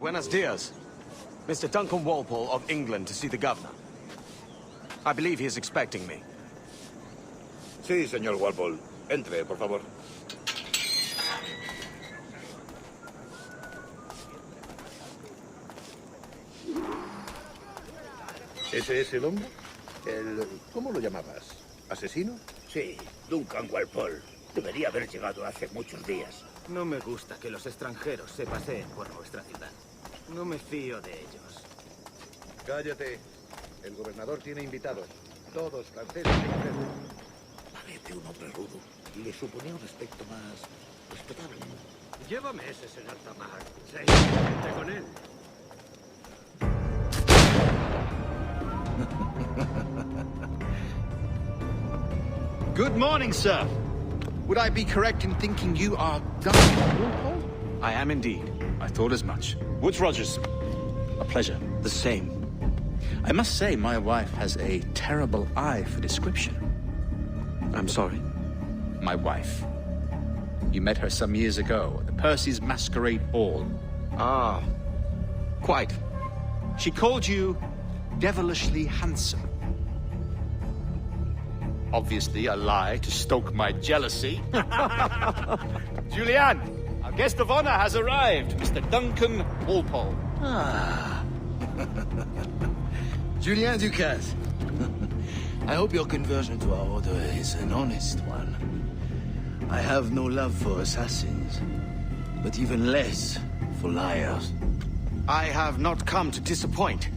Buenos dias. Mr. Duncan Walpole of England to see the governor. I believe he is expecting me. Sí, señor Walpole. Entre, por favor. ¿Ese es el hombre? ¿Cómo lo llamabas? ¿Asesino? Sí, Duncan Walpole. Debería haber llegado hace muchos días. No me gusta que los extranjeros se paseen por nuestra ciudad. No me fío de ellos. Cállate. El gobernador tiene invitados. Todos franceses e ingleses. Parece un hombre rudo. Y le suponía un aspecto más respetable. Llévame ese señor Tamar. Vente con él. Good morning, sir. Would I be correct in thinking you are Duncan Walpole? I am indeed. I thought as much. Woods Rogers. A pleasure. The same. I must say, my wife has a terrible eye for description. I'm sorry. My wife. You met her some years ago at the Percy's Masquerade Ball. Ah, quite. She called you devilishly handsome. Obviously a lie to stoke my jealousy. Julianne, our guest of honor has arrived, Mr. Duncan Walpole. Ah. Julien Ducasse. I hope your conversion to our order is an honest one. I have no love for assassins, but even less for liars. I have not come to disappoint.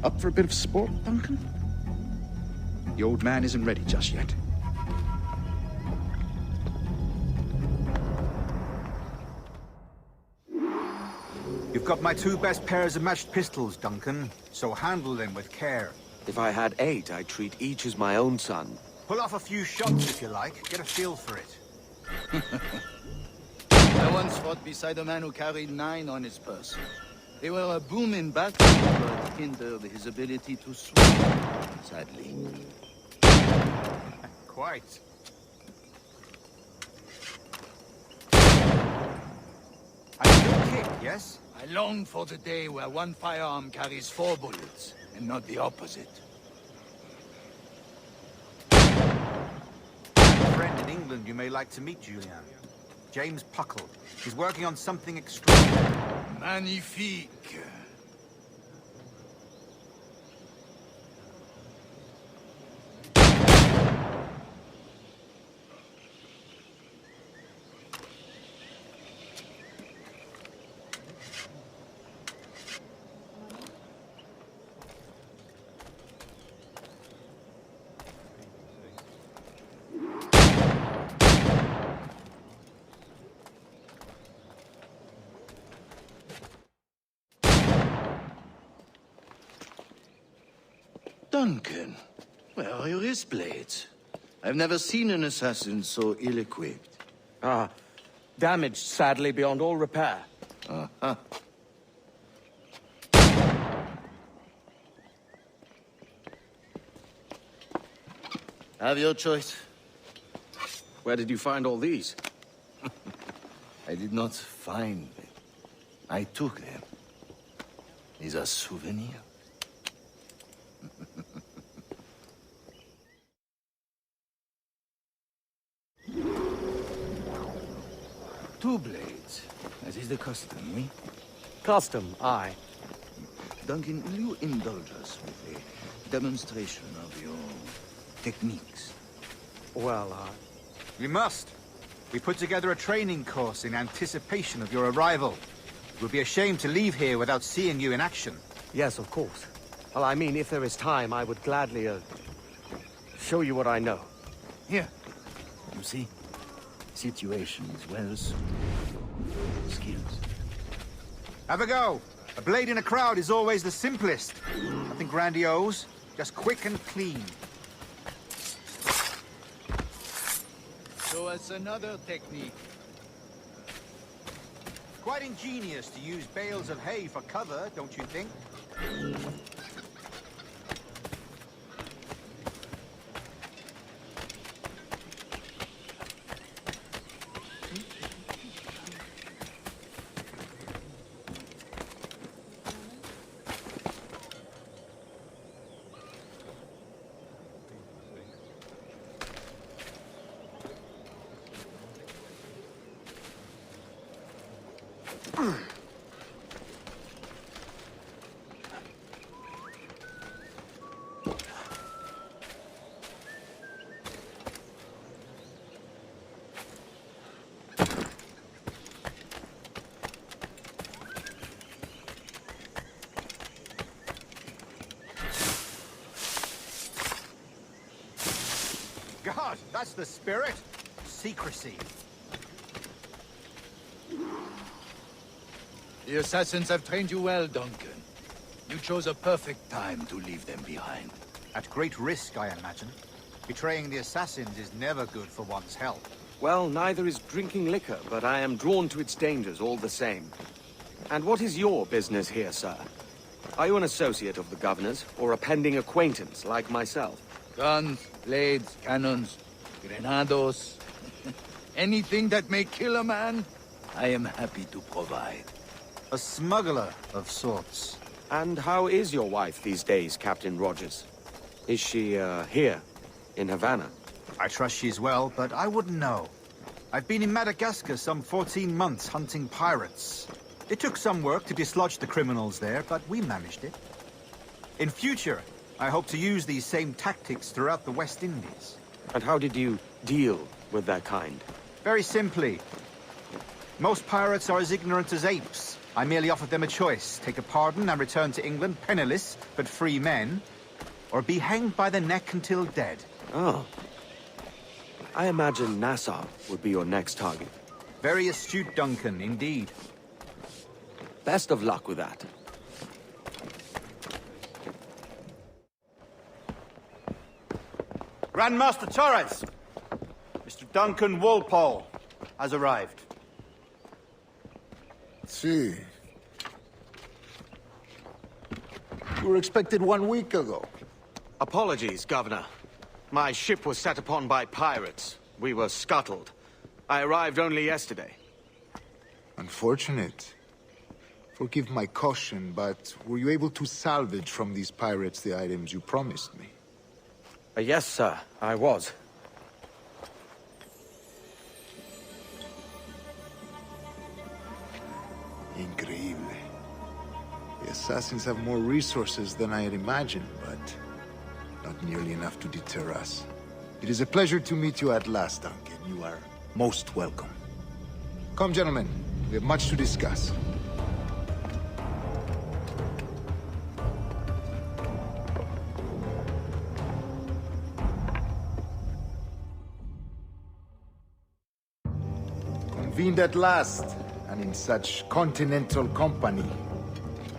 Up for a bit of sport, Duncan? The old man isn't ready just yet. You've got my two best pairs of matched pistols, Duncan, so handle them with care. If I had 8, I'd treat each as my own son. Pull off a few shots if you like, get a feel for it. I once fought beside a man who carried 9 on his person. They were a boom in battle, but hindered his ability to swim, sadly. Quite. A good kick, yes? I long for the day where one firearm carries 4 bullets, and not the opposite. A friend in England you may like to meet, Julian. James Puckle. He's working on something extraordinary. Magnifique. Duncan, where are your wrist blades? I've never seen an assassin so ill-equipped. Ah, damaged sadly beyond all repair. Uh-huh. Have your choice. Where did you find all these? I did not find them. I took them. These are souvenirs. Two blades. That is the custom, eh? Custom, aye. Duncan, will you indulge us with a demonstration of your techniques? Well, We must. We put together a training course in anticipation of your arrival. It would be a shame to leave here without seeing you in action. yes, of course. Well, I mean, if there is time, I would gladly, show you what I know. Here. You see? Situations, wells, skills. Have a go. A blade in a crowd is always the simplest. Nothing grandiose, just quick and clean. Show us another technique. Quite ingenious to use bales of hay for cover, don't you think? God, that's the spirit. Secrecy. The assassins have trained you well, Duncan. You chose a perfect time to leave them behind. At great risk, I imagine. Betraying the assassins is never good for one's health. Well, neither is drinking liquor, but I am drawn to its dangers all the same. And what is your business here, sir? Are you an associate of the governor's, or a pending acquaintance like myself? Guns, blades, cannons, grenados. Anything that may kill a man, I am happy to provide. A smuggler of sorts. And how is your wife these days, Captain Rogers? Is she, here, in Havana? I trust she's well, but I wouldn't know. I've been in Madagascar some 14 months hunting pirates. It took some work to dislodge the criminals there, but we managed it. In future, I hope to use these same tactics throughout the West Indies. And how did you deal with that kind? Very simply. Most pirates are as ignorant as apes. I merely offered them a choice. Take a pardon and return to England penniless, but free men. Or be hanged by the neck until dead. Oh. I imagine Nassau would be your next target. Very astute, Duncan, indeed. Best of luck with that. Grandmaster Torres! Mr. Duncan Walpole has arrived. See. You were expected 1 week ago. Apologies, Governor. My ship was set upon by pirates. We were scuttled. I arrived only yesterday. Unfortunate. Forgive my caution, but were you able to salvage from these pirates the items you promised me? Yes, sir, I was. Increíble. The assassins have more resources than I had imagined, but not nearly enough to deter us. It is a pleasure to meet you at last, Duncan. You are most welcome. Come, gentlemen. We have much to discuss. Convened at last, and in such continental company.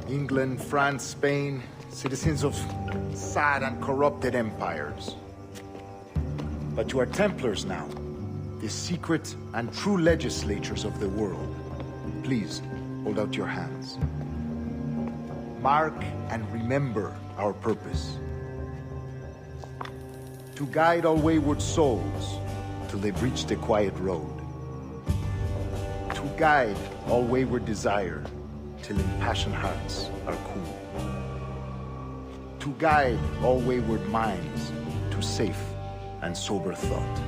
England, France, Spain, citizens of sad and corrupted empires. But you are Templars now, the secret and true legislators of the world. Please, hold out your hands. Mark and remember our purpose. To guide all wayward souls till they've reached a quiet road. To guide all wayward desire till impassioned hearts are cool. To guide all wayward minds to safe and sober thought.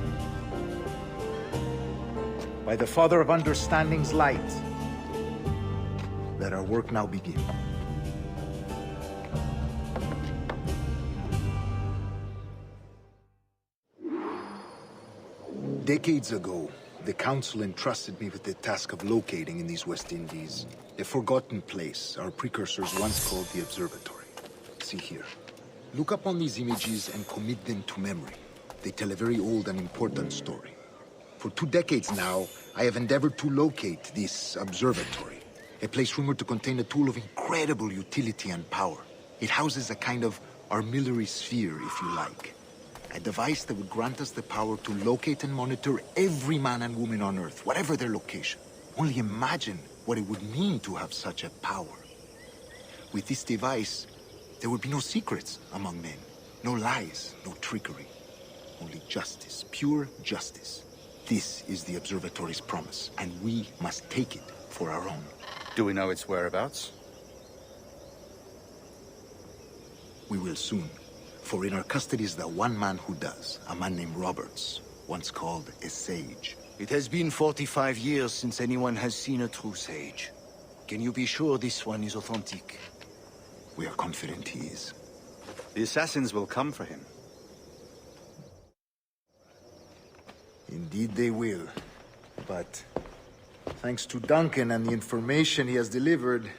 By the Father of Understanding's light, let our work now begin. Decades ago, the Council entrusted me with the task of locating in these West Indies a forgotten place our precursors once called the Observatory. See here. Look upon these images and commit them to memory. They tell a very old and important story. For 2 decades now, I have endeavored to locate this observatory, a place rumored to contain a tool of incredible utility and power. It houses a kind of armillary sphere, if you like. A device that would grant us the power to locate and monitor every man and woman on Earth, whatever their location. Only imagine what it would mean to have such a power. With this device, there would be no secrets among men, no lies, no trickery. Only justice, pure justice. This is the Observatory's promise, and we must take it for our own. Do we know its whereabouts? We will soon. For in our custody is the one man who does, a man named Roberts, once called a sage. It has been 45 years since anyone has seen a true sage. Can you be sure this one is authentic? We are confident he is. The assassins will come for him. Indeed they will. But thanks to Duncan and the information he has delivered,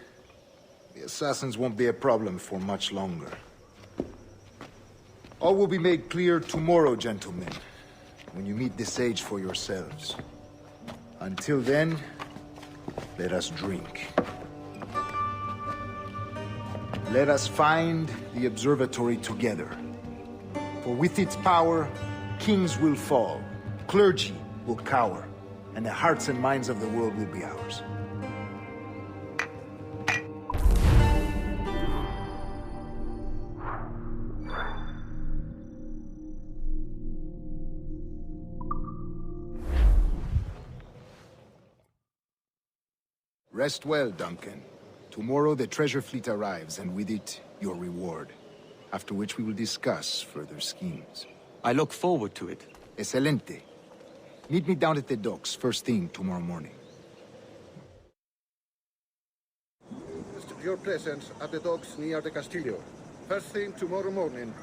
the assassins won't be a problem for much longer. All will be made clear tomorrow, gentlemen, when you meet the sage for yourselves. Until then, let us drink. Let us find the observatory together. For with its power, kings will fall, clergy will cower, and the hearts and minds of the world will be ours. Rest well, Duncan. Tomorrow the treasure fleet arrives, and with it, your reward. After which we will discuss further schemes. I look forward to it. Excelente. Meet me down at the docks first thing tomorrow morning. Your presence at the docks near the Castillo. First thing tomorrow morning.